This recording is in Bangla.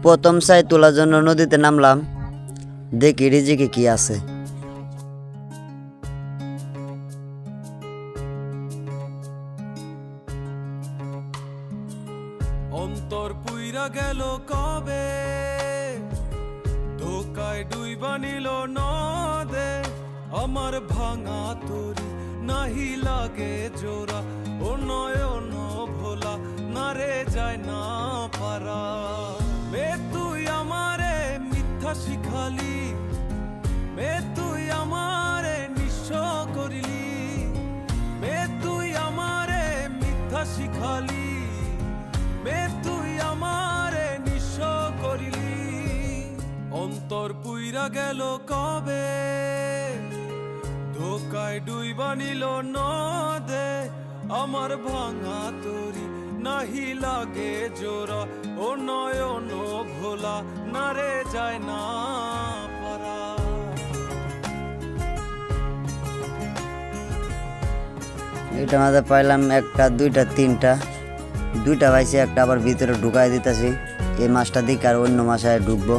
প্রথম সাই তোলার জন্য নদীতে নামলাম, দেখি রিজিকে কি আছে। অন্তর পুইরা গেল কবে, ধোকায় ডুইবা নিল নদে। আমার ভাঙা তরি নাহি লাগে জোড়া, ও নয়ন ভোলা না রে যায় না পারা। মে তুই আমারে মিথ্যা শিখালি, মে তুই আমারে নিঃস্ব করিলি, মে তুই আমারে মিথ্যা শিখালি, মে তুই আমারে নিঃস্ব করিলি। অন্তর পুইরা গেল কবে, ধোকায় ডুইবা নিল নদে। আমার ভাঙা তরি নাহি লাগে জোড়া, ও নয়ন ভোলা না রে যায় না পারা। এটা মাঝে পাইলাম একটা, দুইটা, তিনটা, দুইটা পাইছি, একটা আবার ভিতরে ঢুকাই দিতেছি। এই মাছটা দিকে আর অন্য মাছায় ঢুকবো।